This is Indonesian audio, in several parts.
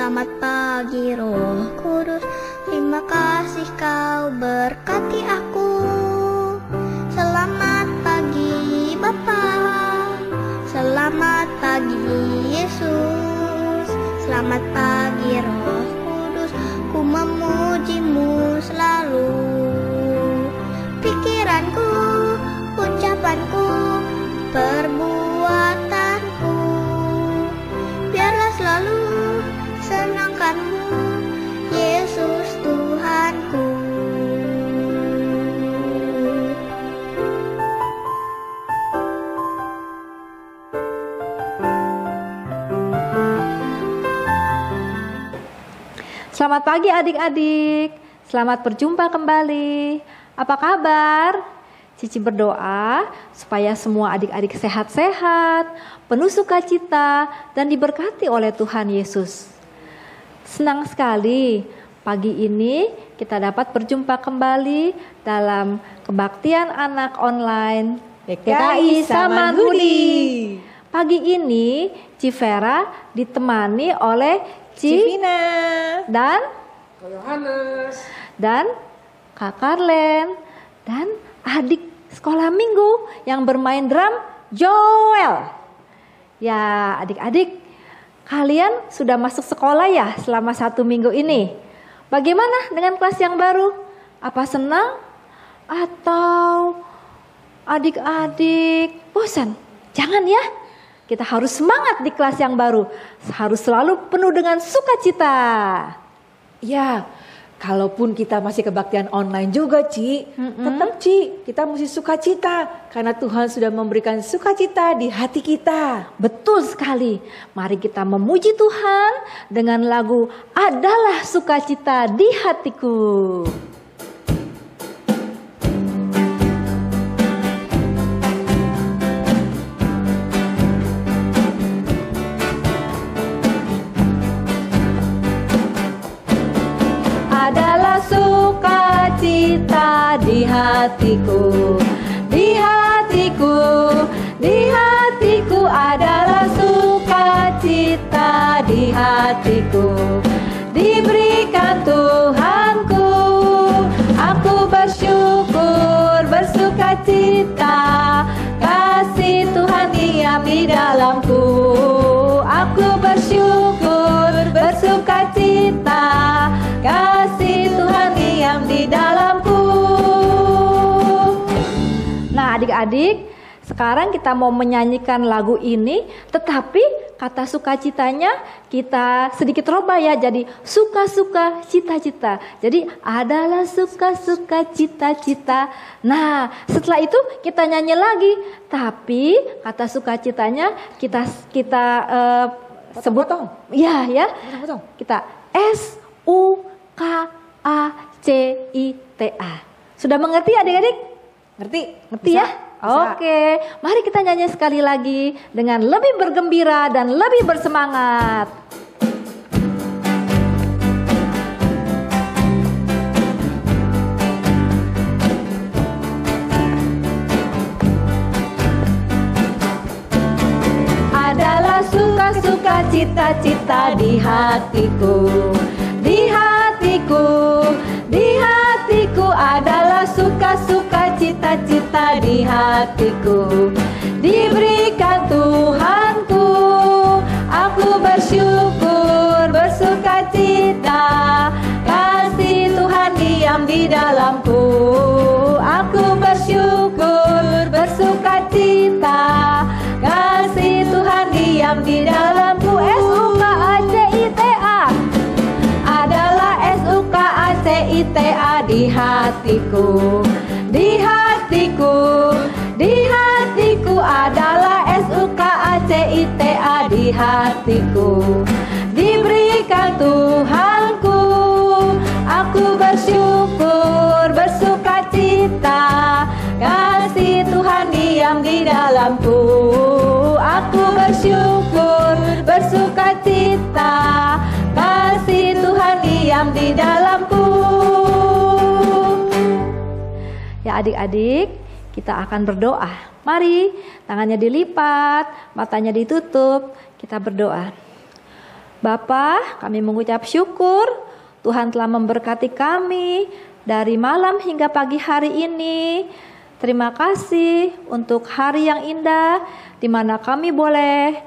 Selamat pagi Roh Kudus, terima kasih kau berkati aku. Selamat pagi Bapa, selamat pagi Yesus. Selamat pagi Roh Kudus, ku memujimu selalu. Pikiranku, ucapanku, perbuatanku, biarlah selalu senangkanmu, Yesus Tuhanku. Selamat pagi adik-adik, selamat berjumpa kembali. Apa kabar? Cici berdoa supaya semua adik-adik sehat-sehat, penuh sukacita, dan diberkati oleh Tuhan Yesus. Senang sekali pagi ini kita dapat berjumpa kembali dalam kebaktian anak online PKI Samanhudi. Pagi ini Civera ditemani oleh Civina dan Yohanes dan Kak Karlen dan adik sekolah minggu yang bermain drum Joel. Ya adik-adik, kalian sudah masuk sekolah ya selama 1 minggu ini. Bagaimana dengan kelas yang baru? Apa senang? Atau adik-adik bosan? Jangan ya, kita harus semangat di kelas yang baru. Harus selalu penuh dengan sukacita. Ya, kalaupun kita masih kebaktian online juga Ci, tetap Ci, kita mesti sukacita. Karena Tuhan sudah memberikan sukacita di hati kita. Betul sekali. Mari kita memuji Tuhan dengan lagu Adalah Sukacita di Hatiku. Adalah sukacita di hatiku, di hatiku, di hatiku adalah sukacita di hatiku. Diberikan Tuhanku, aku bersyukur, bersukacita, kasih Tuhan diam di dalamku. Aku bersyukur, bersukacita, kasih Tuhan diam di dalamku. Nah adik-adik, sekarang kita mau menyanyikan lagu ini, tetapi kata sukacitanya kita sedikit rubah ya, jadi suka-suka cita-cita. Jadi adalah suka-suka cita-cita. Nah setelah itu kita nyanyi lagi, tapi kata sukacitanya kita sebut ya kita SUKACITA. Sudah mengerti adik-adik? Ngerti ya? Oke, mari kita nyanyi sekali lagi dengan lebih bergembira dan lebih bersemangat. Adalah suka-suka cita-cita di hatiku, di hatiku, di hatiku adalah suka-suka cita-cita di hatiku. Diberikan Tuhanku, aku bersyukur, bersukacita, kasih Tuhan diam di dalamku. Aku bersyukur, bersukacita, kasih Tuhan diam di dalamku. SUKACITA adalah SUKACITA di hatiku, di hatiku, di hatiku adalah SUKACITA di hatiku. Diberikan Tuhanku, aku bersyukur, bersukacita, kasih Tuhan diam di dalamku. Aku bersyukur, bersukacita, kasih Tuhan diam di dalamku. Ya adik-adik, kita akan berdoa. Mari, tangannya dilipat, matanya ditutup, kita berdoa. Bapa, kami mengucap syukur Tuhan telah memberkati kami dari malam hingga pagi hari ini. Terima kasih untuk hari yang indah di mana kami boleh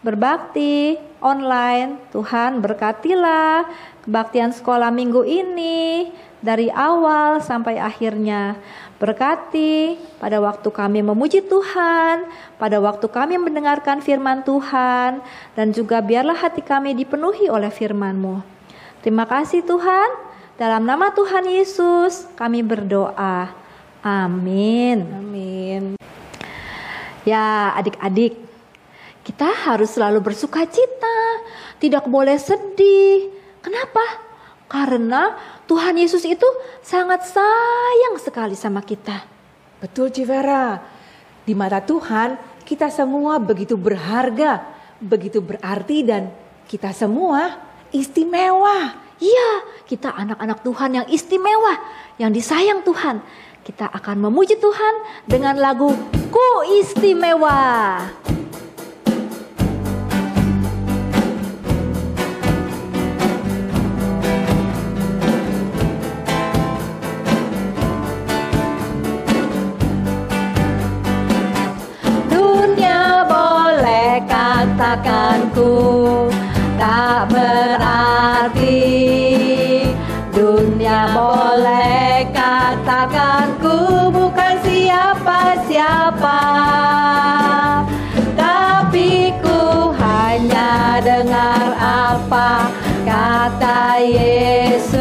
berbakti online. Tuhan berkatilah kebaktian sekolah minggu ini dari awal sampai akhirnya. Berkati pada waktu kami memuji Tuhan, pada waktu kami mendengarkan firman Tuhan, dan juga biarlah hati kami dipenuhi oleh firman-Mu. Terima kasih Tuhan, dalam nama Tuhan Yesus kami berdoa. Amin. Amin. Ya adik-adik, kita harus selalu bersuka cita, tidak boleh sedih. Kenapa? Karena Tuhan Yesus itu sangat sayang sekali sama kita. Betul Civera, di mata Tuhan kita semua begitu berharga, begitu berarti dan kita semua istimewa. Iya, kita anak-anak Tuhan yang istimewa, yang disayang Tuhan. Kita akan memuji Tuhan dengan lagu Ku Istimewa. Dunia boleh katakan ku tak berarti, dunia boleh katakan ku bukan siapa-siapa, tapi ku hanya dengar apa kata Yesus.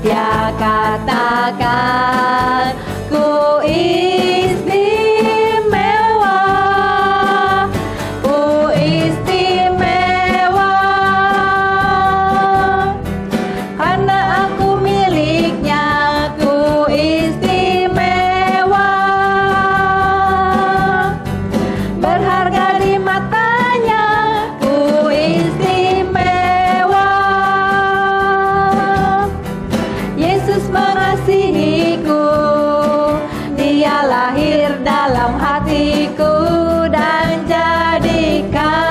Dia katakan ku istimewa, ku istimewa, karena aku miliknya, ku istimewa, berharga di matanya, ku istimewa. Yesus mengasihiku, Dia lahir dalam hatiku dan jadikanku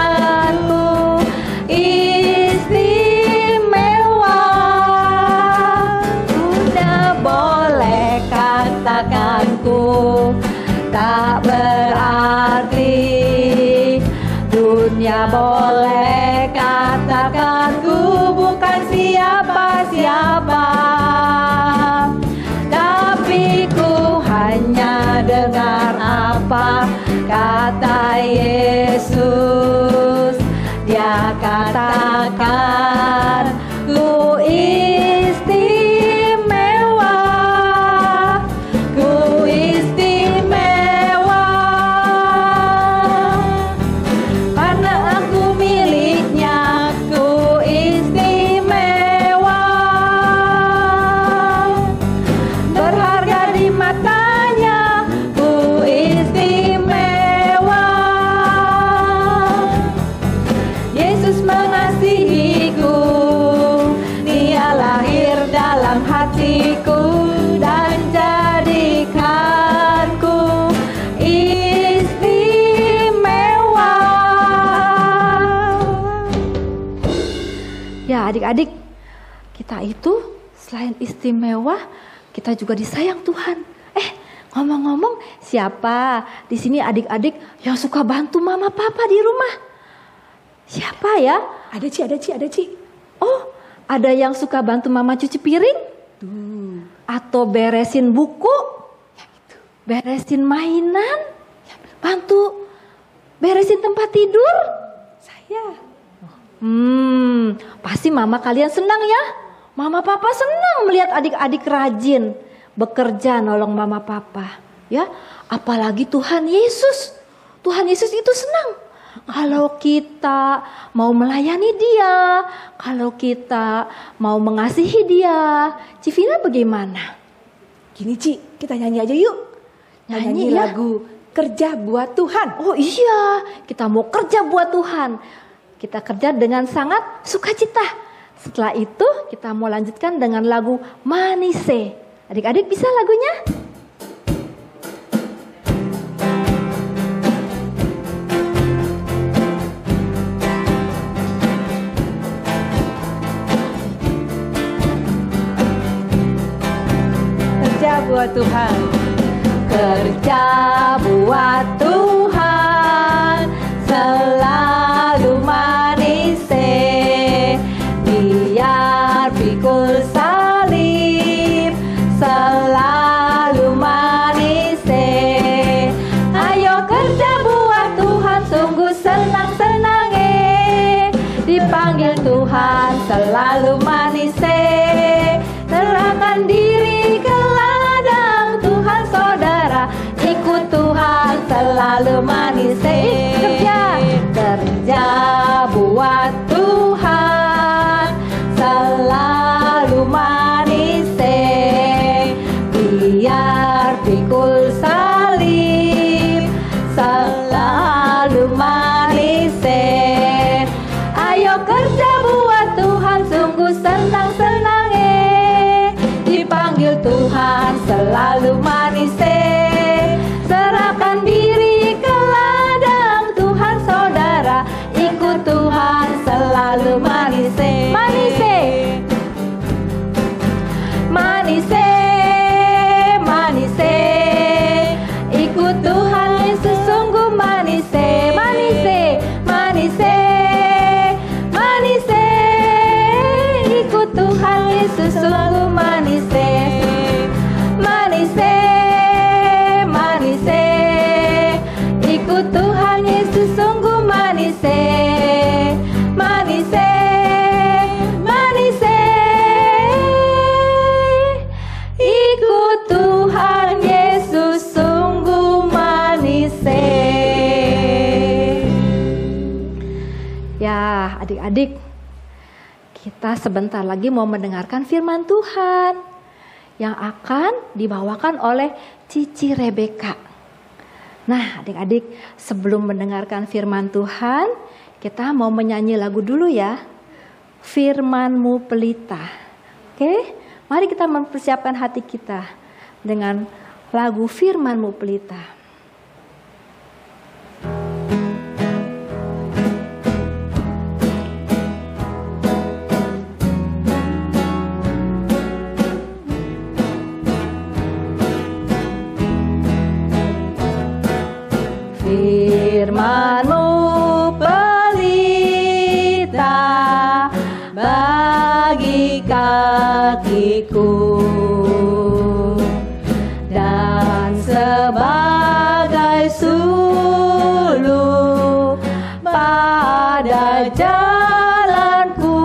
istimewa. Sudah boleh katakanku tak berarti, dunia boleh katakanku bukan siapa-siapa, tapi ku hanya dengar apa kata Yesus. Dia katakan ku istimewa, ku istimewa, karena aku miliknya, ku istimewa, berharga di matanya, ku istimewa. Yesus mengasihiku, Dia lahir dalam hatiku dan jadikanku istimewa. Ya adik-adik, kita itu selain istimewa, kita juga disayang Tuhan. Ngomong-ngomong, siapa di sini adik-adik yang suka bantu mama papa di rumah? Siapa ya? Ada Ci. Oh, ada yang suka bantu mama cuci piring? Atau beresin buku? Beresin mainan? Bantu beresin tempat tidur? Saya. Pasti mama kalian senang ya. Mama papa senang melihat adik-adik rajin bekerja nolong mama papa. Ya, apalagi Tuhan Yesus. Tuhan Yesus itu senang kalau kita mau melayani Dia, kalau kita mau mengasihi Dia. Civina bagaimana? Gini Ci, kita nyanyi aja yuk. Nyanyi ya? lagu Kerja Buat Tuhan. Oh iya, kita mau kerja buat Tuhan. Kita kerja dengan sangat sukacita. Setelah itu kita mau lanjutkan dengan lagu Manise. Adik-adik bisa lagunya? buat Tuhan. Kerja buat Tuhan selalu manis, biar pikul salib selalu manis. Ayo kerja buat Tuhan, sungguh senang-senang, dipanggil Tuhan selalu manis. Serahkan diri ke ladang Tuhan saudara, ikut Tuhan selalu manis. Kerja buat Tuhan selalu manis, biar pikul salib selalu manis. Ayo kerja buat Tuhan, sungguh senang-senang, dipanggil Tuhan selalu manis. Serahkan diri ke ladang Tuhan saudara, ikut Tuhan selalu manis. Manis, manis, manis, ikut Tuhan Yesus sungguh manis. Manis, manis, manis, ikut Tuhan Yesus sungguh manis. Manis, manis, ikut Tuhan Yesus sungguh manis. Manis, manis, ikut Tuhan Yesus sungguh manis. Ya, adik-adik, kita sebentar lagi mau mendengarkan firman Tuhan yang akan dibawakan oleh Cici Rebeka. Nah, adik-adik, sebelum mendengarkan firman Tuhan, kita mau menyanyi lagu dulu ya. Firman-Mu pelita. Oke, mari kita mempersiapkan hati kita dengan lagu Firman-Mu pelita. Firman-Mu pelita bagi kakiku dan sebagai suluh pada jalanku.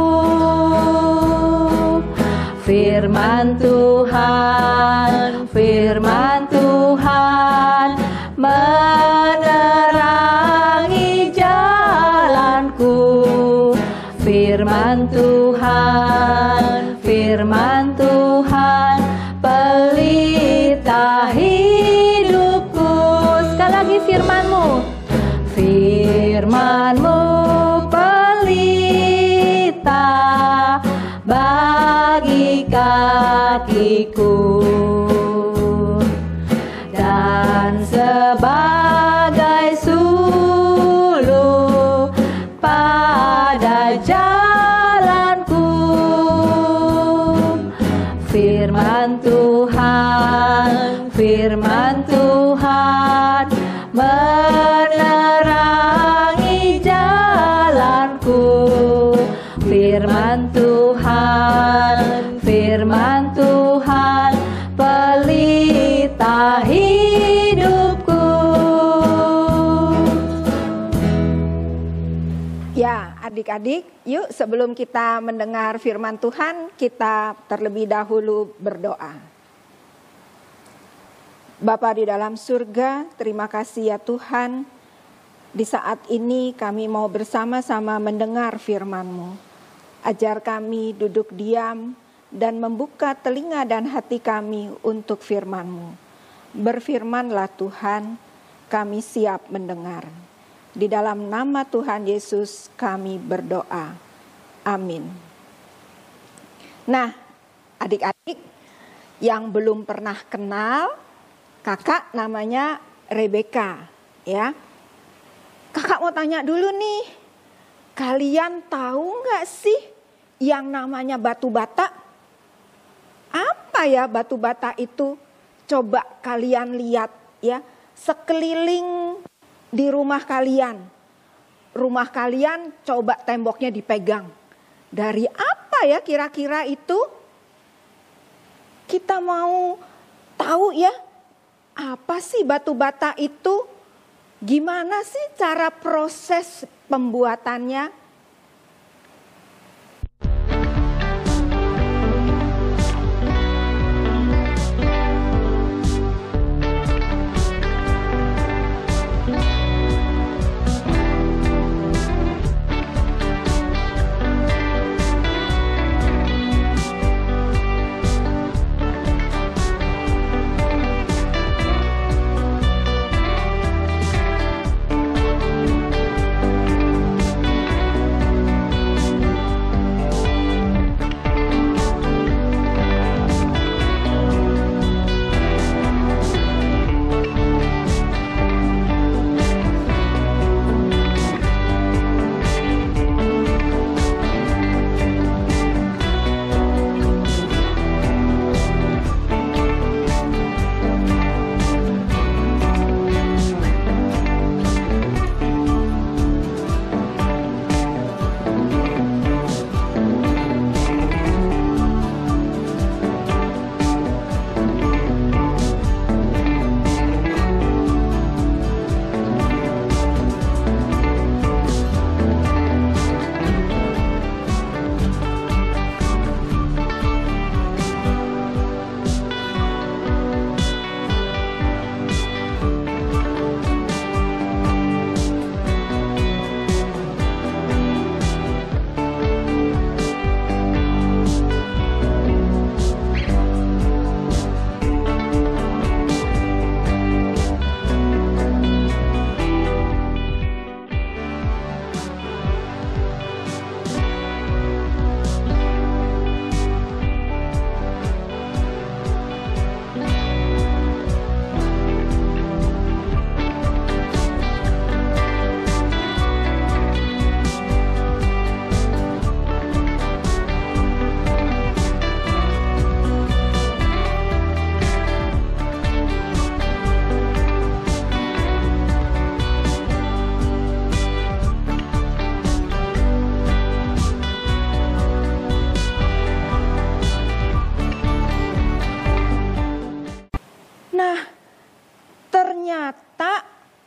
Firman Tuhan, firman Tuhan menerangi jalanku. Firman Tuhan, firman Tuhan pelita hidupku. Sekali lagi firman-Mu. Firman-Mu pelita bagi kakiku dan sebagai suluh pada jalanku. Firman Tuhan, firman Tuhan menerangi jalanku. Firman Tuhan, firman Tuhan pelita hidupku. Ya, adik-adik, yuk sebelum kita mendengar firman Tuhan, kita terlebih dahulu berdoa. Bapa di dalam surga, terima kasih ya Tuhan. Di saat ini kami mau bersama-sama mendengar firman-Mu. Ajar kami duduk diam dan membuka telinga dan hati kami untuk firman-Mu. Berfirmanlah Tuhan, kami siap mendengar. Di dalam nama Tuhan Yesus kami berdoa. Amin. Nah, adik-adik yang belum pernah kenal, kakak namanya Rebeka, ya. Kakak mau tanya dulu nih, kalian tahu nggak sih yang namanya batu bata? Apa ya batu bata itu? coba kalian lihat ya, sekeliling di rumah kalian. Rumah kalian coba temboknya dipegang. Dari apa ya kira-kira itu? Kita mau tahu ya, apa sih batu bata itu? Gimana sih cara proses pembuatannya?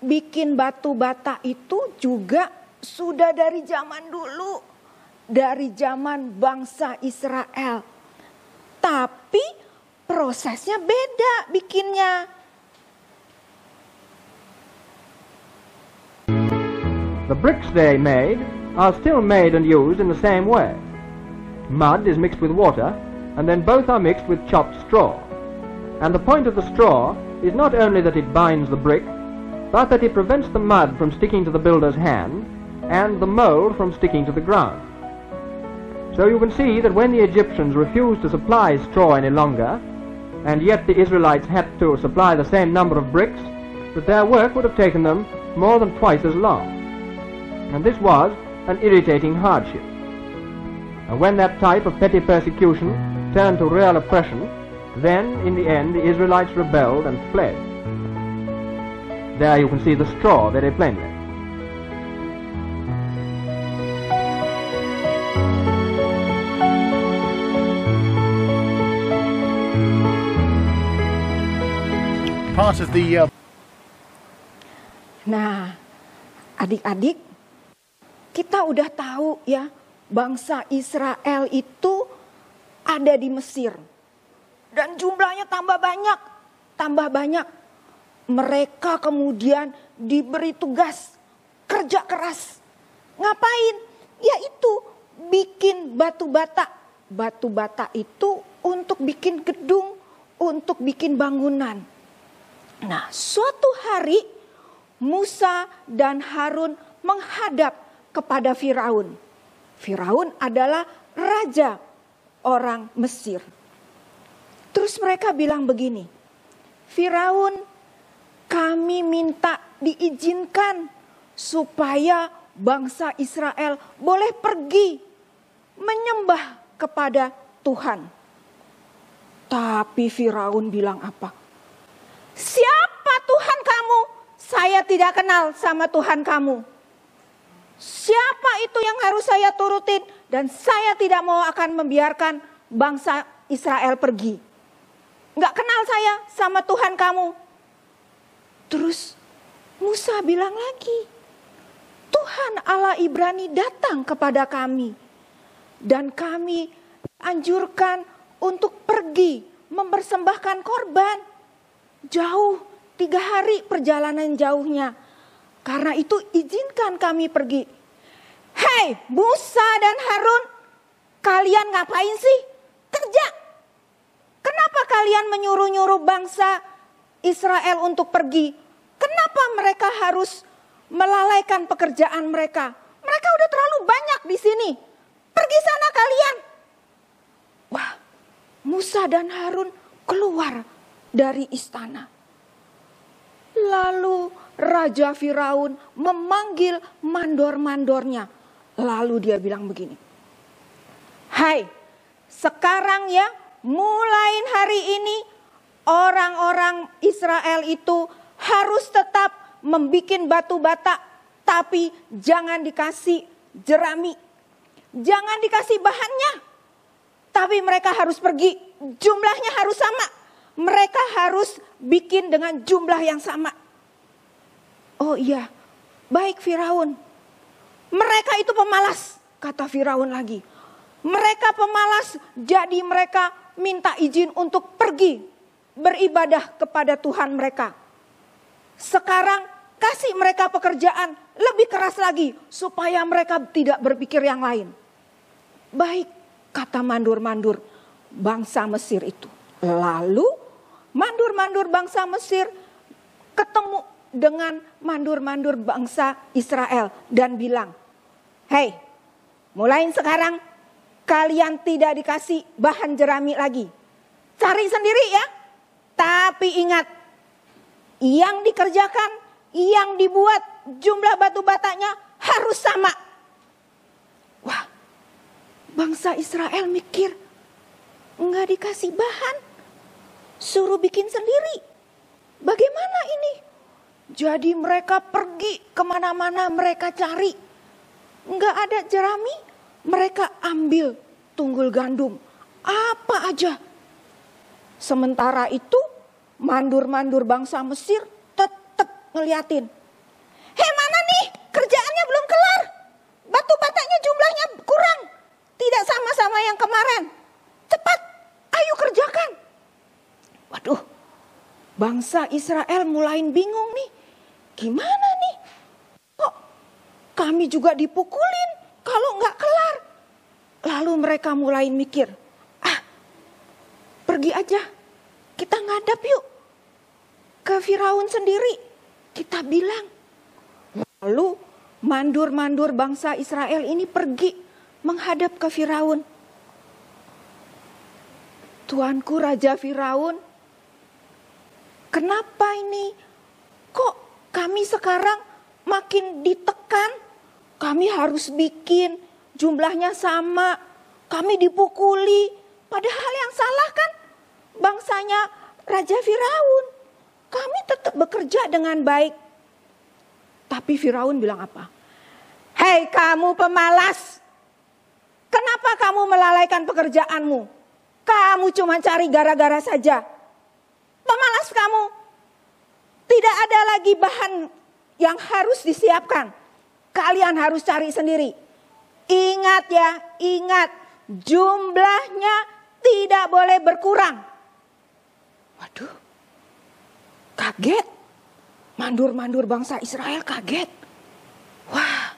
Bikin batu bata itu juga sudah dari zaman dulu, dari zaman bangsa Israel. Tapi prosesnya beda bikinnya. The bricks they made are still made and used in the same way. Mud is mixed with water, and then both are mixed with chopped straw. And the point of the straw is not only that it binds the brick, but that it prevents the mud from sticking to the builder's hand and the mold from sticking to the ground. So you can see that when the Egyptians refused to supply straw any longer, and yet the Israelites had to supply the same number of bricks, that their work would have taken them more than twice as long. And this was an irritating hardship. And when that type of petty persecution turned to real oppression, then in the end the Israelites rebelled and fled. There you can see the straw very plainly. Part of the Nah, adik-adik, kita udah tahu ya, bangsa Israel itu ada di Mesir. Dan jumlahnya tambah banyak. Mereka kemudian diberi tugas kerja keras. Ngapain? Yaitu bikin batu bata. Batu bata itu untuk bikin gedung, untuk bikin bangunan. Nah, suatu hari Musa dan Harun menghadap kepada Firaun. Firaun adalah raja orang Mesir. Terus mereka bilang begini, Firaun, kami minta diizinkan supaya bangsa Israel boleh pergi menyembah kepada Tuhan. Tapi Firaun bilang apa? Siapa Tuhan kamu? Saya tidak kenal sama Tuhan kamu. Siapa itu yang harus saya turutin? Dan saya tidak mau akan membiarkan bangsa Israel pergi. Nggak kenal saya sama Tuhan kamu. Terus Musa bilang lagi, Tuhan Allah Ibrani datang kepada kami. Dan kami anjurkan untuk pergi mempersembahkan korban. Jauh, 3 hari perjalanan jauhnya. Karena itu izinkan kami pergi. Hei Musa dan Harun, kalian ngapain sih? Kerja. Kenapa kalian menyuruh-nyuruh bangsa Israel untuk pergi? Kenapa mereka harus melalaikan pekerjaan mereka? Mereka udah terlalu banyak di sini. Pergi sana kalian. Wah, Musa dan Harun keluar dari istana. Lalu Raja Firaun memanggil mandor-mandornya. Lalu dia bilang begini. Hai, sekarang ya, mulai hari ini orang-orang Israel itu harus tetap membuat batu bata, tapi jangan dikasih jerami. Jangan dikasih bahannya. Tapi mereka harus pergi, jumlahnya harus sama. Mereka harus bikin dengan jumlah yang sama. Oh iya, baik Firaun. Mereka itu pemalas, kata Firaun lagi. Mereka pemalas, jadi mereka minta izin untuk pergi beribadah kepada Tuhan mereka. Sekarang kasih mereka pekerjaan lebih keras lagi supaya mereka tidak berpikir yang lain. Baik, kata mandur-mandur bangsa Mesir itu. Lalu mandur-mandur bangsa Mesir ketemu dengan mandur-mandur bangsa Israel dan bilang, hei, mulai sekarang kalian tidak dikasih bahan jerami lagi. Cari sendiri ya. Tapi ingat, yang dikerjakan, yang dibuat, jumlah batu batanya harus sama. Wah, bangsa Israel mikir, enggak dikasih bahan, suruh bikin sendiri. Bagaimana ini? Jadi mereka pergi kemana-mana mereka cari. Enggak ada jerami, mereka ambil tunggul gandum. Apa aja. Sementara itu mandur-mandur bangsa Mesir tetap ngeliatin. Hei mana nih kerjaannya belum kelar. Batu batanya jumlahnya kurang. Tidak sama-sama yang kemarin. Cepat ayo kerjakan. Waduh, bangsa Israel mulai bingung nih. Gimana nih? Kok kami juga dipukulin kalau nggak kelar? Lalu mereka mulai mikir, pergi aja, kita ngadap yuk ke Firaun sendiri. Kita bilang. Lalu mandur-mandur bangsa Israel ini pergi menghadap ke Firaun. Tuanku Raja Firaun, kenapa ini? Kok kami sekarang makin ditekan? Kami harus bikin jumlahnya sama. Kami dipukuli. Padahal yang salah kan bangsanya Raja Firaun. Kami tetap bekerja dengan baik. Tapi Firaun bilang apa? Hei kamu pemalas. Kenapa kamu melalaikan pekerjaanmu? Kamu cuma cari gara-gara saja. Pemalas kamu. Tidak ada lagi bahan yang harus disiapkan. Kalian harus cari sendiri. Ingat ya, ingat. Jumlahnya tidak boleh berkurang. Waduh, kaget. Mandur-mandur bangsa Israel kaget. Wah,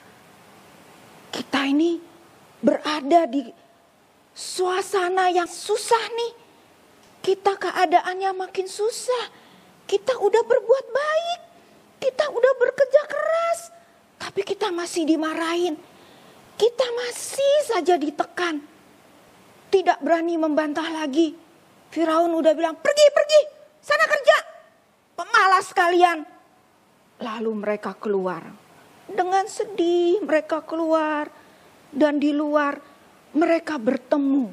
kita ini berada di suasana yang susah nih. Kita keadaannya makin susah. Kita udah berbuat baik. Kita udah bekerja keras. Tapi kita masih dimarahin. Kita masih saja ditekan. Tidak berani membantah lagi. Firaun udah bilang, pergi, sana kerja. Pemalas kalian. Lalu mereka keluar. Dengan sedih mereka keluar. Dan di luar mereka bertemu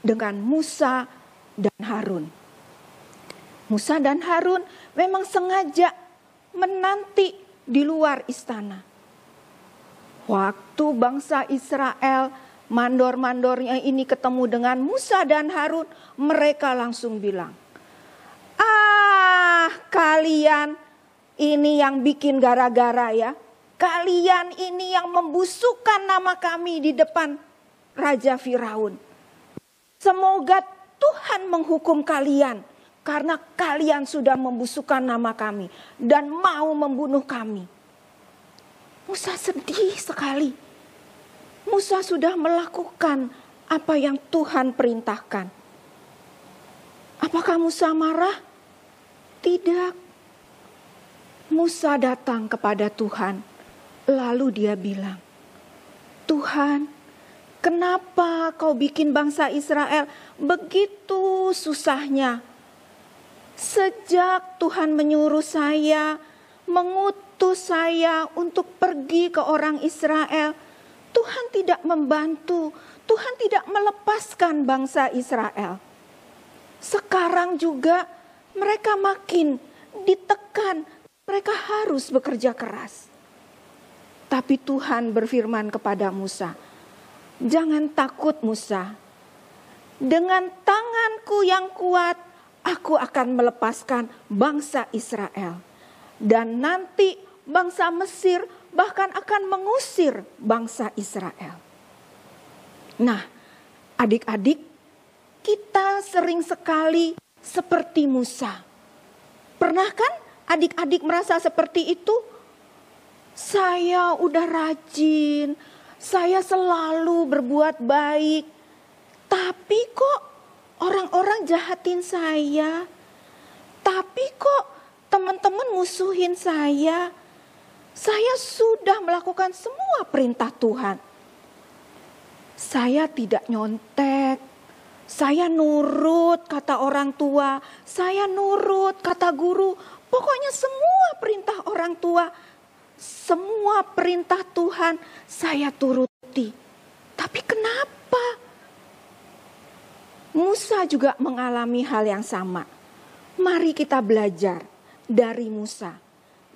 dengan Musa dan Harun. Musa dan Harun memang sengaja menanti di luar istana. Waktu bangsa Israel, mandor-mandornya ini ketemu dengan Musa dan Harun, mereka langsung bilang, kalian ini yang bikin gara-gara ya. Kalian ini yang membusukkan nama kami di depan Raja Firaun. Semoga Tuhan menghukum kalian karena kalian sudah membusukkan nama kami dan mau membunuh kami. Musa sedih sekali. Musa sudah melakukan apa yang Tuhan perintahkan. Apakah Musa marah? Tidak. Musa datang kepada Tuhan. Lalu dia bilang, Tuhan, kenapa kau bikin bangsa Israel begitu susahnya? Sejak Tuhan menyuruh saya, mengutus saya untuk pergi ke orang Israel, Tuhan tidak membantu, Tuhan tidak melepaskan bangsa Israel. Sekarang juga mereka makin ditekan, mereka harus bekerja keras. Tapi Tuhan berfirman kepada Musa, jangan takut Musa, dengan tanganku yang kuat, aku akan melepaskan bangsa Israel. Dan nanti bangsa Mesir bahkan akan mengusir bangsa Israel. Nah, adik-adik, kita sering sekali seperti Musa. Pernah kan adik-adik merasa seperti itu? Saya udah rajin, saya selalu berbuat baik. Tapi kok orang-orang jahatin saya? Tapi kok teman-teman musuhin saya? Saya sudah melakukan semua perintah Tuhan. Saya tidak nyontek. Saya nurut kata orang tua. Saya nurut kata guru. Pokoknya semua perintah orang tua, semua perintah Tuhan saya turuti. Tapi kenapa? Musa juga mengalami hal yang sama. Mari kita belajar dari Musa.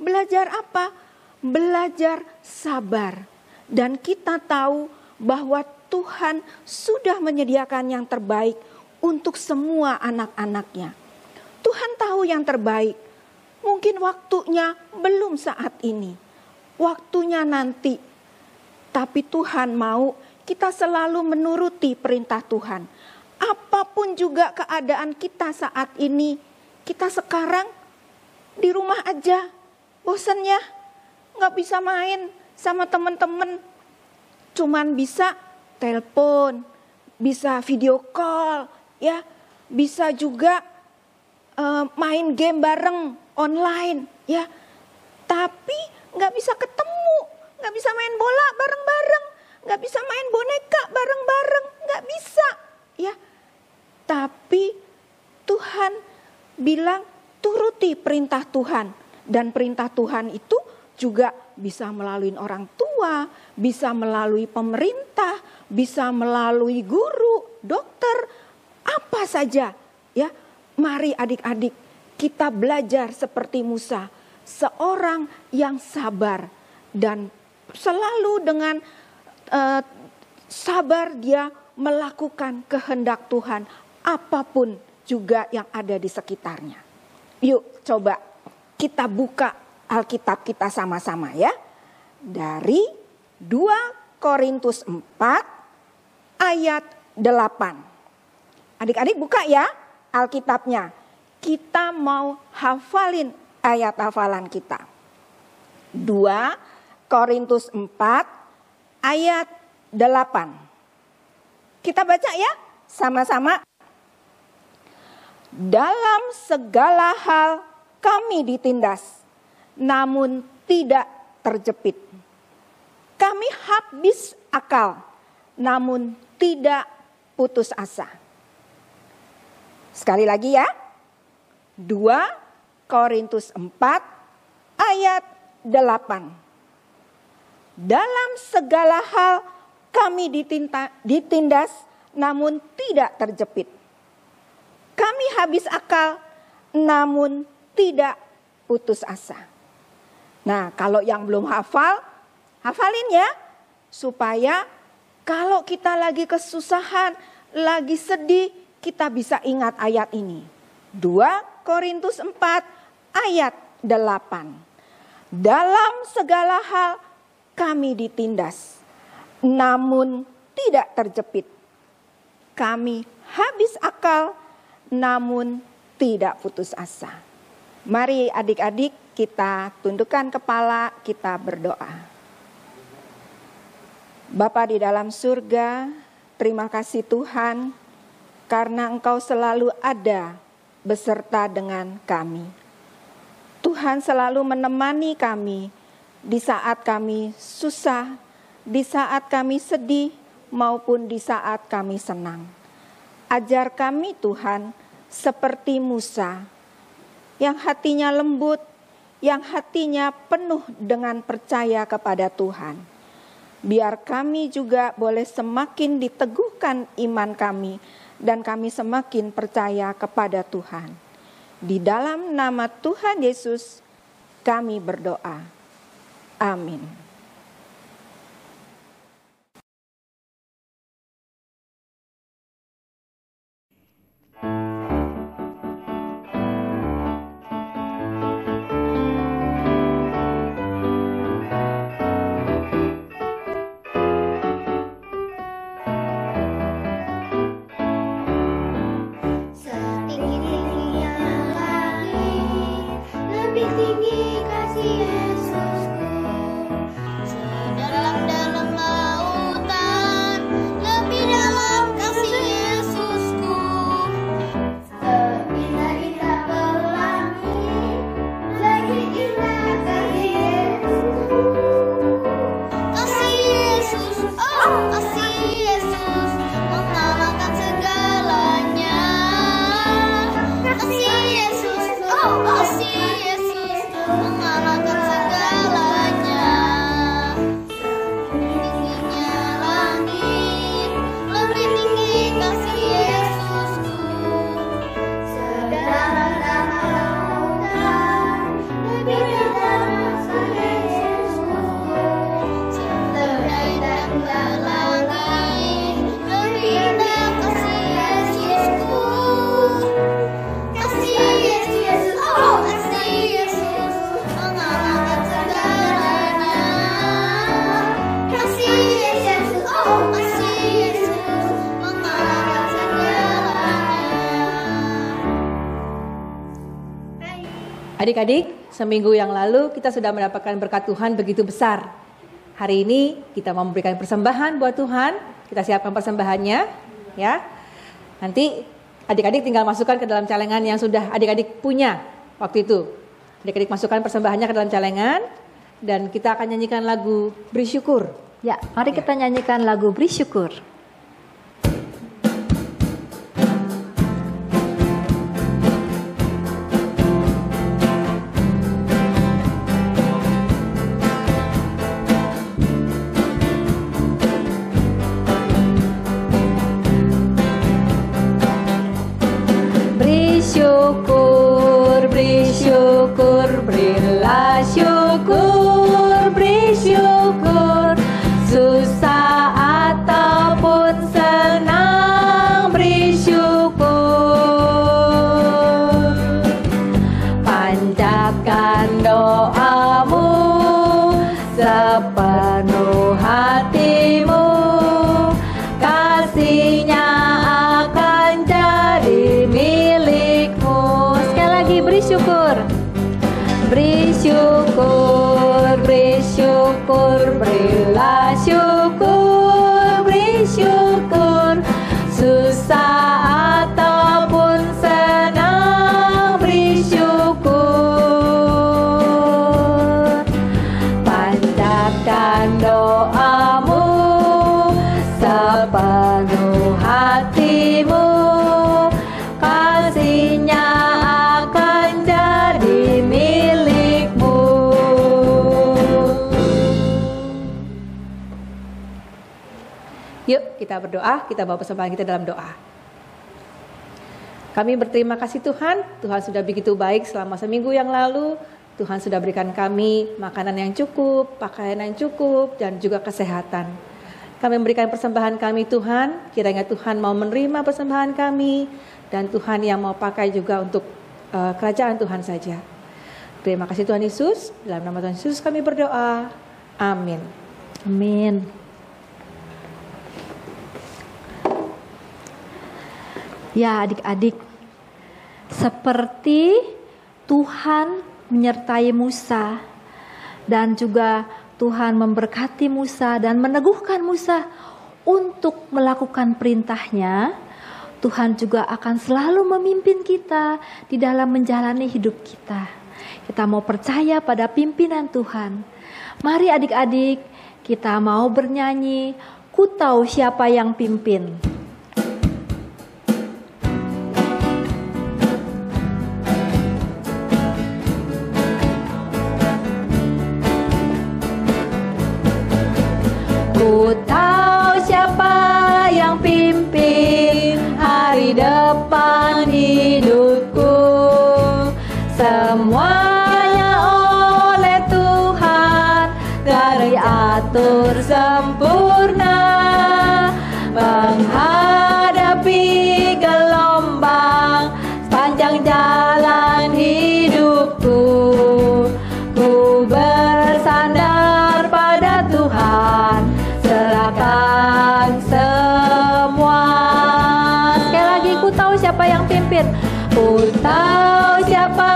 Belajar apa? Belajar sabar. Dan kita tahu bahwa Tuhan sudah menyediakan yang terbaik untuk semua anak-anaknya. Tuhan tahu yang terbaik. Mungkin waktunya belum saat ini. Waktunya nanti. Tapi Tuhan mau kita selalu menuruti perintah Tuhan. Apapun juga keadaan kita saat ini. Kita sekarang di rumah aja. Bosan ya. Gak bisa main sama teman-teman. Cuman bisa telepon. Bisa video call. Ya, bisa juga main game bareng online. Ya, tapi gak bisa ketemu. Gak bisa main bola bareng-bareng. Gak bisa main boneka bareng-bareng. Gak bisa. Ya, tapi Tuhan bilang turuti perintah Tuhan. Dan perintah Tuhan itu juga bisa melalui orang tua, bisa melalui pemerintah, bisa melalui guru, dokter, apa saja. Ya, mari adik-adik kita belajar seperti Musa, seorang yang sabar dan selalu dengan sabar dia melakukan kehendak Tuhan, apapun juga yang ada di sekitarnya. Yuk coba kita buka Alkitab kita sama-sama ya. Dari 2 Korintus 4 ayat 8. Adik-adik buka ya Alkitabnya. Kita mau hafalin ayat hafalan kita. 2 Korintus 4 ayat 8. Kita baca ya sama-sama. Dalam segala hal kami ditindas, namun tidak terjepit. Kami habis akal, namun tidak putus asa. Sekali lagi ya. 2 Korintus 4 ayat 8. Dalam segala hal kami ditindas namun tidak terjepit. Kami habis akal namun tidak putus asa. Nah, kalau yang belum hafal, hafalin ya. Supaya kalau kita lagi kesusahan, lagi sedih, kita bisa ingat ayat ini. 2 Korintus 4 ayat 8. Dalam segala hal kami ditindas, namun tidak terjepit. Kami habis akal, namun tidak putus asa. Mari adik-adik kita tundukkan kepala, kita berdoa. Bapa di dalam surga, terima kasih Tuhan karena Engkau selalu ada beserta dengan kami. Tuhan selalu menemani kami di saat kami susah, di saat kami sedih, maupun di saat kami senang. Ajar kami Tuhan seperti Musa, yang hatinya lembut, yang hatinya penuh dengan percaya kepada Tuhan. Biar kami juga boleh semakin diteguhkan iman kami dan kami semakin percaya kepada Tuhan. Di dalam nama Tuhan Yesus kami berdoa. Amin. Adik-adik, seminggu yang lalu kita sudah mendapatkan berkat Tuhan begitu besar. Hari ini kita mau memberikan persembahan buat Tuhan. Kita siapkan persembahannya, ya. Nanti adik-adik tinggal masukkan ke dalam celengan yang sudah adik-adik punya waktu itu. Adik-adik masukkan persembahannya ke dalam celengan dan kita akan nyanyikan lagu Beri Syukur. Ya, mari kita nyanyikan lagu Beri Syukur. Berilah syukur, beri syukur, susah ataupun senang, beri syukur. Panjatkan doamu sepenuh hatimu, kasihnya akan jadi milikmu. Sekali lagi beri syukur. Beri syukur, beri syukur, berilah syukur, beri syukur, susah ataupun senang, beri syukur. Panjatkan doamu sepenuh hatimu, kasihnya akan jadi milikmu. Yuk kita berdoa, kita bawa persembahan kita dalam doa. Kami berterima kasih Tuhan, Tuhan sudah begitu baik selama seminggu yang lalu. Tuhan sudah berikan kami makanan yang cukup, pakaian yang cukup, dan juga kesehatan. Kami memberikan persembahan kami Tuhan, kiranya Tuhan mau menerima persembahan kami, dan Tuhan yang mau pakai juga untuk kerajaan Tuhan saja. Terima kasih Tuhan Yesus, dalam nama Tuhan Yesus kami berdoa, amin. Amin. Ya adik-adik, seperti Tuhan menyertai Musa dan juga Tuhan memberkati Musa dan meneguhkan Musa untuk melakukan perintahnya, Tuhan juga akan selalu memimpin kita di dalam menjalani hidup kita. Kita mau percaya pada pimpinan Tuhan. Mari adik-adik, kita mau bernyanyi, "Ku tahu siapa yang pimpin." Ku tahu siapa yang pimpin hari depan hidupku. Semuanya oleh Tuhan dari atur sempurna. Menghadapi gelombang sepanjang jalan hidupku. Ku bersandar pada Tuhan, serahkan semua. Sekali lagi, ku tahu siapa yang pimpin. Ku tahu siapa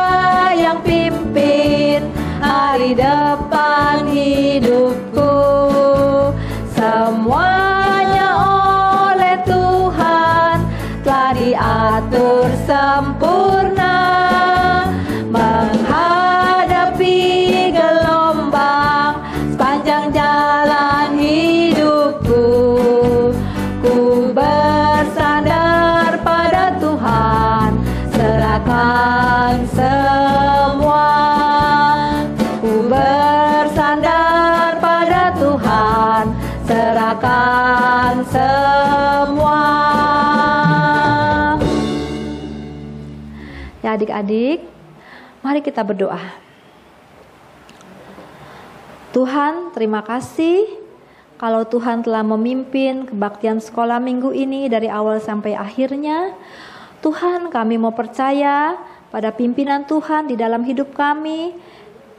yang pimpin hari depan hidupku. Semuanya oleh Tuhan telah diatur sempurna. Menghadapi gelombang sepanjang jalan hidupku. Ku bersandar pada Tuhan, serahkan semua. Ku bersandar pada Tuhan, serahkan semua. Ya adik-adik, mari kita berdoa. Tuhan, terima kasih kalau Tuhan telah memimpin kebaktian sekolah minggu ini dari awal sampai akhirnya. Tuhan, kami mau percaya pada pimpinan Tuhan di dalam hidup kami,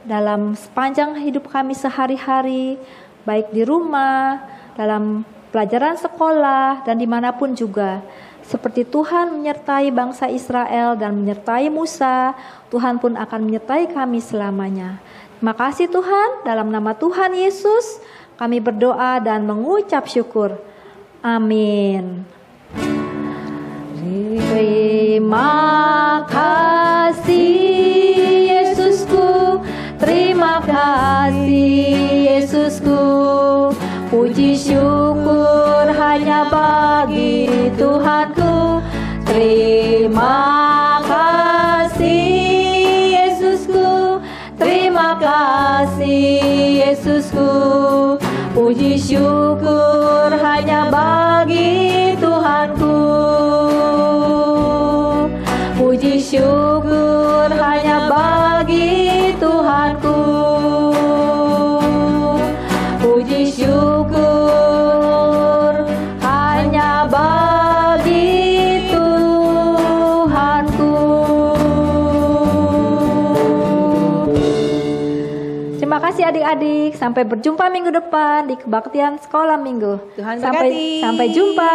dalam sepanjang hidup kami sehari-hari, baik di rumah, dalam pelajaran sekolah, dan dimanapun juga. Seperti Tuhan menyertai bangsa Israel dan menyertai Musa, Tuhan pun akan menyertai kami selamanya. Terima kasih Tuhan, dalam nama Tuhan Yesus, kami berdoa dan mengucap syukur. Amin. Terima kasih Yesusku, terima kasih Yesusku. Puji syukur hanya bagi Tuhanku. Terima kasih Yesusku, terima kasih Yesusku. Puji syukur hanya bagi Tuhanku. Puji syukur hanya bagi Tuhanku. Puji syukur hanya bagi Tuhanku. Terima kasih adik-adik. Sampai berjumpa minggu depan di kebaktian sekolah minggu. Tuhan berkati. Sampai jumpa.